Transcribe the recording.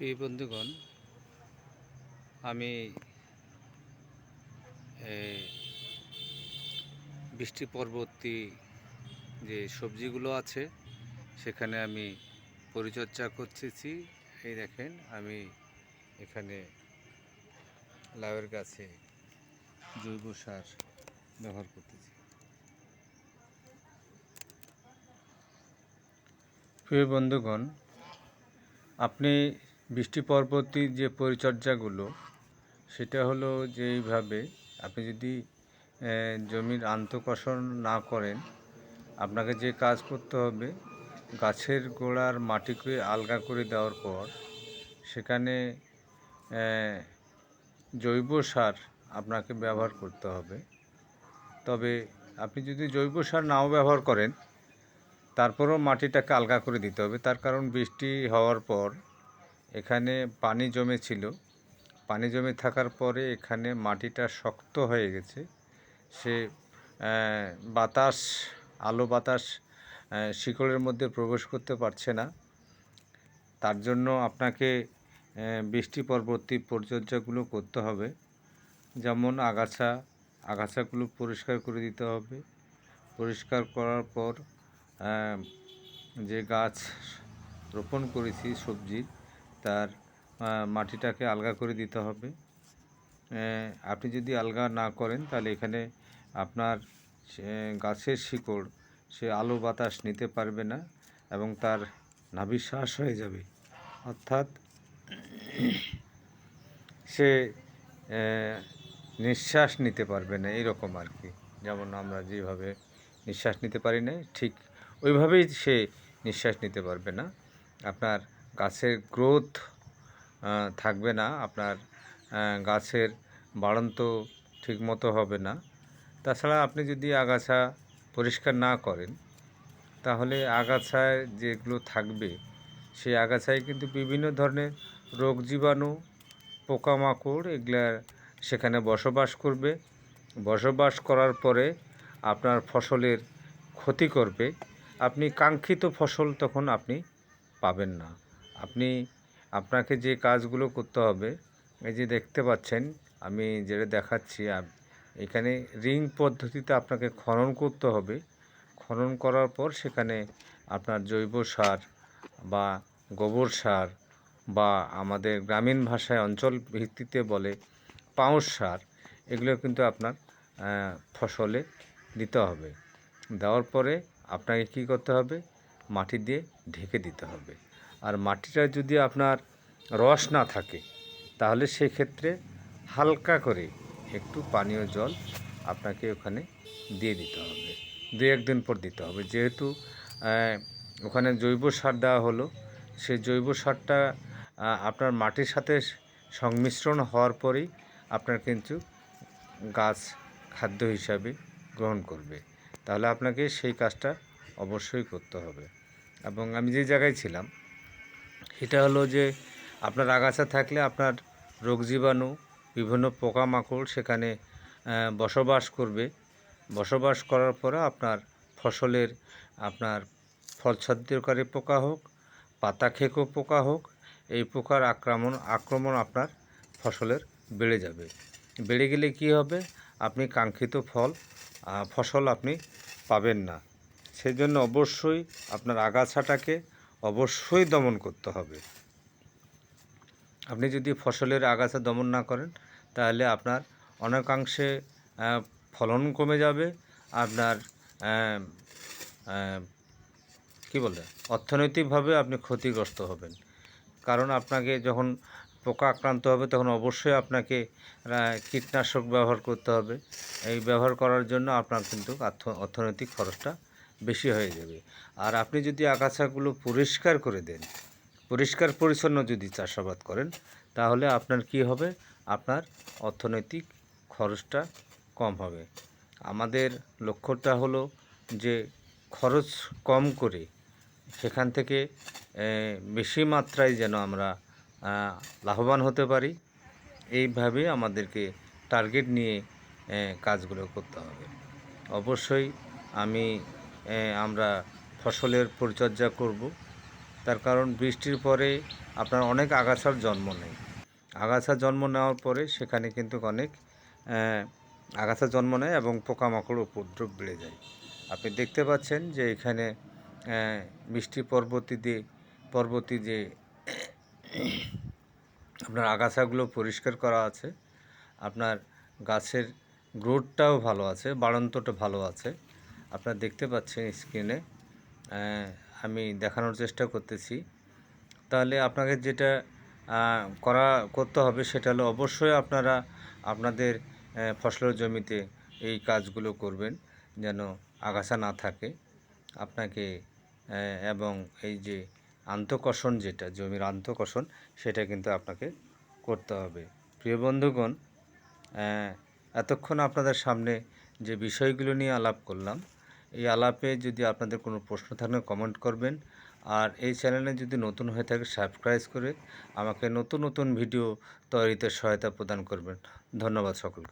প্রিয় বন্ধুগণ, আমি বৃষ্টি পরবর্তী যে সবজিগুলো আছে সেখানে আমি পরিচর্যা করতেছি। এই দেখেন, আমি এখানে লাউয়ের গাছে জৈব সার ব্যবহার করতেছি। প্রিয় বন্ধুগণ, আপনি বৃষ্টি পরবর্তী যে পরিচর্যাগুলো, সেটা হলো যে এইভাবে আপনি যদি জমির আন্তঃকষণ না করেন, আপনাকে যে কাজ করতে হবে, গাছের গোড়ার মাটিকে আলগা করে দেওয়ার পর সেখানে জৈব সার আপনাকে ব্যবহার করতে হবে। তবে আপনি যদি জৈব সার নাও ব্যবহার করেন, তারপরেও মাটিটাকে আলগা করে দিতে হবে। তার কারণ, বৃষ্টি হওয়ার পর এখানে পানি জমেছিল। পানি জমে থাকার পরে এখানে মাটিটা শক্ত হয়ে গেছে। সে বাতাস, আলো বাতাস শিকড়ের মধ্যে প্রবেশ করতে পারছে না। তার জন্য আপনাকে বৃষ্টি পরবর্তী পরিচর্যাগুলো করতে হবে। যেমন আগাছাগুলো পরিষ্কার করে দিতে হবে। পরিষ্কার করার পর যে গাছ রোপণ করেছি সবজির, তার মাটিটাকে আলগা করে দিতে হবে। আপনি যদি আলগা না করেন, তাহলে এখানে আপনার গাছের শিকড় সে আলো বাতাস নিতে পারবে না এবং তার নাভিশ্বাস হয়ে যাবে। অর্থাৎ সে নিঃশ্বাস নিতে পারবে না, এরকম আর কি। যেমন আমরা যেভাবে নিঃশ্বাস নিতে পারি না, ঠিক ওইভাবেই সে নিঃশ্বাস নিতে পারবে না। আপনার গাছের গ্রোথ থাকবে না, আপনার গাছের বাড়ন্ত ঠিকমতো হবে না। তাছাড়া আপনি যদি আগাছা পরিষ্কার না করেন, তাহলে আগাছায় যেগুলো থাকবে, সেই আগাছায় কিন্তু বিভিন্ন ধরনের রোগ জীবাণু, পোকামাকড় এগুলা সেখানে বসবাস করবে। বসবাস করার পরে আপনার ফসলের ক্ষতি করবে। আপনি কাঙ্ক্ষিত ফসল তখন আপনি পাবেন না। আপনাকে যে কাজগুলো করতে হবে, এই যে দেখতে পাচ্ছেন আমি যেটা দেখাচ্ছি, এখানে রিং পদ্ধতিতে আপনাকে খনন করতে হবে। খনন করার পর সেখানে আপনার জৈব সার বা গোবর সার বা আমাদের গ্রামীণ ভাষায় অঞ্চল ভিত্তিতে বলে পাউশ সার, এগুলো কিন্তু আপনার ফসলে দিতে হবে। দেওয়ার পরে আপনাকে কী করতে হবে, মাটি দিয়ে ঢেকে দিতে হবে। আর মাটিটা যদি আপনার রস না থাকে, তাহলে সেক্ষেত্রে হালকা করে একটু পানীয় জল আপনাকে ওখানে দিয়ে দিতে হবে। 2-1 দিন পর দিতে হবে। যেহেতু ওখানে জৈব সার দেওয়া হলো, সেই জৈব সারটা আপনার মাটির সাথে সংমিশ্রণ হওয়ার পরেই আপনার কিন্তু গাছ খাদ্য হিসাবে গ্রহণ করবে। তাহলে আপনাকে সেই কাজটা অবশ্যই করতে হবে। এবং আমি যে জায়গায় ছিলাম, এটা হলো যে আপনার আগাছা থাকলে আপনার রোগ জীবাণু, বিভিন্ন পোকামাকড় সেখানে বসবাস করবে। বসবাস করার পরে আপনার ফসলের আপনার ফলছত্রকারী পোকা হোক, পাতা খেকো পোকা হোক, এই পোকার আক্রমণ আপনার ফসলের বেড়ে যাবে। বেড়ে গেলে কি হবে, আপনি কাঙ্ক্ষিত ফসল আপনি পাবেন না। সেজন্য অবশ্যই আপনার আগাছাটাকে অবশ্যই দমন করতে হবে। আপনি যদি ফসলের আগাছা দমন না করেন, তাহলে আপনার অনেকাংশে ফলন কমে যাবে। আপনার কি বলে, অর্থনৈতিকভাবে আপনি ক্ষতিগ্রস্ত হবেন। কারণ আপনাকে যখন পোকা আক্রান্ত হবে, তখন অবশ্যই আপনাকে কীটনাশক ব্যবহার করতে হবে। এই ব্যবহার করার জন্য আপনার কিন্তু অর্থনৈতিক খরচটা বেশি হয়ে যাবে। আর আপনি যদি আগাছাগুলো পরিষ্কার করে দেন, পরিষ্কার পরিচ্ছন্ন যদি চাষাবাদ করেন, তাহলে আপনার কি হবে, আপনার অর্থনৈতিক খরচটা কম হবে। আমাদের লক্ষ্যটা হলো যে খরচ কম করে সেখান থেকে বেশি মাত্রায় যেন আমরা লাভবান হতে পারি। এইভাবে আমাদেরকে টার্গেট নিয়ে কাজগুলো করতে হবে। অবশ্যই আমরা ফসলের পরিচর্যা করব। তার কারণ বৃষ্টির পরে আপনার অনেক আগাছার জন্ম নেয়। আগাছা জন্ম নেওয়ার পরে সেখানে কিন্তু অনেক আগাছা জন্ম নেয় এবং পোকামাকড় উপদ্রব বেড়ে যায়। আপনি দেখতে পাচ্ছেন যে এখানে বৃষ্টি পরবর্তী যে আপনার আগাছাগুলো পরিষ্কার করা আছে, আপনার গাছের গ্রোথটাও ভালো আছে, বাড়ন্তটা ভালো আছে। আপনারা দেখতে পাচ্ছেন স্ক্রিনে, আমি দেখানোর চেষ্টা করতেছি। তাহলে আপনাকে যেটা করতে হবে সেটা হলো অবশ্যই আপনারা আপনাদের ফসলের জমিতে এই কাজগুলো করবেন যেন আগাছা না থাকে আপনাকে, এবং এই যে আন্তঃকষণ, যেটা জমির আন্তঃকষণ, সেটা কিন্তু আপনাকে করতে হবে। প্রিয় বন্ধুগণ, এতক্ষণ আপনাদের সামনে যে বিষয়গুলো নিয়ে আলাপ করলাম, এই আলাপে যদি আপনাদের কোনো প্রশ্ন থাকলে কমেন্ট করবেন। আর এই চ্যানেলে যদি নতুন হয়ে থাকে সাবস্ক্রাইব করে আমাকে নতুন নতুন ভিডিও তৈরিতে সহায়তা প্রদান করবেন। ধন্যবাদ সকলকে।